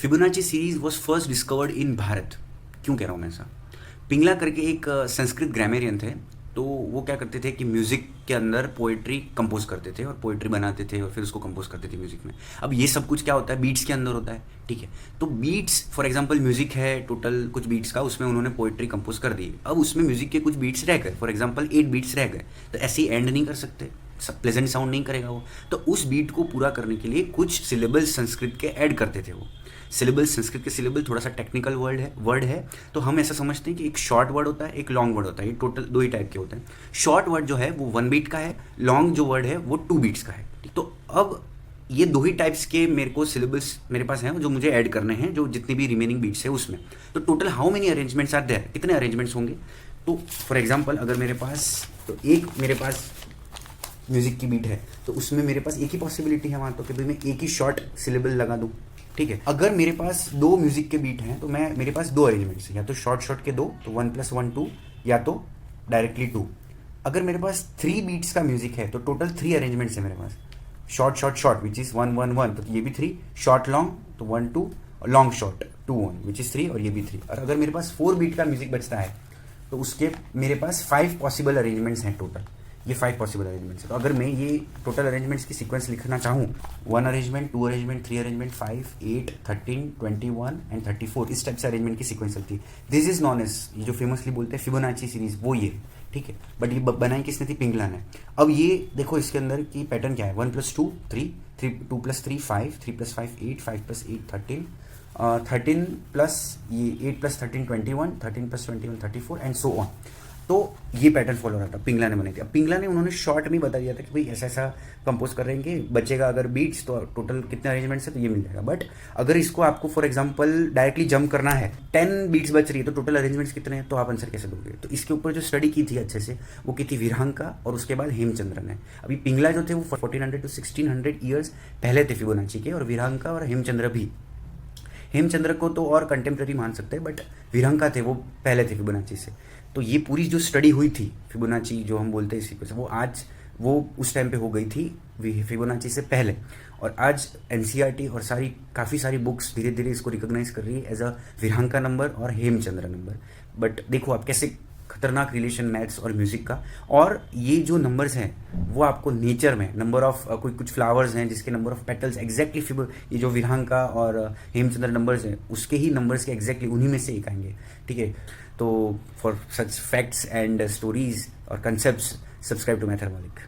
Fibonacci series was first discovered in Bharat. क्यों कह रहा हूँ मैं ऐसा? पिंगला करके एक संस्कृत ग्रामेरियन थे, तो वो क्या करते थे कि म्यूज़िक के अंदर पोइट्री कंपोज करते थे और पोइट्री बनाते थे और फिर उसको कंपोज करते थे म्यूज़िक में। अब ये सब कुछ क्या होता है, बीट्स के अंदर होता है, ठीक है। तो बीट्स फॉर एग्जांपल म्यूज़िक है टोटल कुछ बीट्स का, उसमें उन्होंने पोइट्री कंपोज कर दी। अब उसमें म्यूज़िक के कुछ बीट्स रह गए, फॉर एग्जांपल 8 बीट्स रह गए, तो ऐसे ही एंड नहीं कर सकते, सब प्लेजेंट साउंड नहीं करेगा वो। तो उस बीट को पूरा करने के लिए कुछ सिलेबल्स संस्कृत के ऐड करते थे वो। सिलेबल, संस्कृत के सिलेबल थोड़ा सा टेक्निकल वर्ड है, तो हम ऐसा समझते हैं कि एक शॉर्ट वर्ड होता है, एक लॉन्ग वर्ड होता है। ये टोटल 2 ही टाइप के होते हैं। शॉर्ट वर्ड जो है वो 1 बीट का है, लॉन्ग जो वर्ड है वो 2 बीट्स का है। तो अब ये 2 ही टाइप्स के मेरे को सिलेबल्स मेरे पास हैं जो मुझे ऐड करने हैं, जो जितनी भी रिमेनिंग बीट्स है उसमें। तो total how many arrangements are there, कितने अरेंजमेंट्स होंगे? तो फॉर एग्जाम्पल अगर मेरे पास म्यूज़िक की बीट है, तो उसमें मेरे पास एक ही पॉसिबिलिटी है वहाँ, तो कि भाई मैं एक ही शॉर्ट सिलेबल लगा दूँ, ठीक है। अगर मेरे पास 2 म्यूज़िक के बीट हैं तो मेरे पास 2 अरेंजमेंट्स हैं, या तो शॉर्ट के 2, तो 1 + 1 2, या तो डायरेक्टली 2। अगर मेरे पास 3 बीट्स का म्यूज़िक है तो टोटल 3 अरेंजमेंट्स है मेरे पास। शॉर्ट विच इज़ 1 1 1, तो ये भी 3, शॉर्ट लॉन्ग तो 1 2, और लॉन्ग शॉर्ट 2 1 विच इज़ 3, और ये भी 3। और अगर मेरे पास 4 बीट का म्यूज़िक बचता है तो उसके मेरे पास 5 पॉसिबल अरेंजमेंट्स हैं टोटल। ये 5 पॉसिबल अरेंजमेंट्स है। तो अगर मैं ये टोटल अरेंजमेंट्स की सीक्वेंस लिखना चाहूँ, 1 अरेंजमेंट, 2 अरेंजमेंट, 3 अरेंजमेंट, 5 8 13 21 एंड 34, इस टाइप से अरेंजमेंट की सीक्वेंस चलती है। दिस इज नॉन एज, ये जो फेमसली बोलते हैं फिबोनाची सीरीज, वो ये, ठीक है। बट ये बनाई किसने थी? पिंगला ने। अब ये देखो इसके अंदर की पैटर्न क्या है, 1 + 2 3, 2 + 3 5, 3 + 5 8, 5 + 8 13, 13 प्लस ये 8 + 13 21, 13 + 21 34 एंड सो ऑन। तो ये पैटर्न फॉलो रहा था, पिंगला ने बनाई थी। अब पिंगला ने उन्होंने शॉर्ट में बता दिया था कि भाई ऐसा ऐसा कंपोज करेंगे, बचेगा अगर बीट्स तो टोटल कितने अरेंजमेंट्स है तो ये मिल जाएगा। बट अगर इसको आपको फॉर एग्जांपल डायरेक्टली जंप करना है, 10 बीट्स बच रही है तो टोटल अरेंजमेंट्स कितने हैं, तो आप आंसर कैसे दोगे? तो इसके ऊपर जो स्टडी की थी अच्छे से, वो की थी विरहांका और उसके बाद हेमचंद्र ने। अभी पिंगला जो थे वो 1400 to 1600 ईयर्स पहले थे फिबोनाची के, और विरहांका और हेमचंद्र भी। हेमचंद्र को तो और कंटेम्प्रेरी मान सकते हैं, बट विरहांका थे वो पहले थे फिबोनाची से। तो ये पूरी जो स्टडी हुई थी फिबोनाची जो हम बोलते हैं इसी वो उस टाइम पे हो गई थी फिबोनाची से पहले। और आज एनसीईआरटी और काफ़ी सारी बुक्स धीरे धीरे इसको रिकॉग्नाइज कर रही है एज अ विरहांका नंबर और हेमचंद्र नंबर। बट देखो आप कैसे खतरनाक रिलेशन मैथ्स और म्यूज़िक का। और ये जो नंबर्स हैं वो आपको नेचर में नंबर ऑफ कुछ फ्लावर्स हैं जिसके नंबर ऑफ पेटल्स एग्जैक्टली ये जो विरहांका और हेमचंद्र नंबर्स हैं उसके ही नंबर्स के एग्जैक्टली उन्हीं में से एक आएंगे, ठीक है। तो for such facts and stories और कंसेप्ट्स सब्सक्राइब टू मैथर्मोनिक।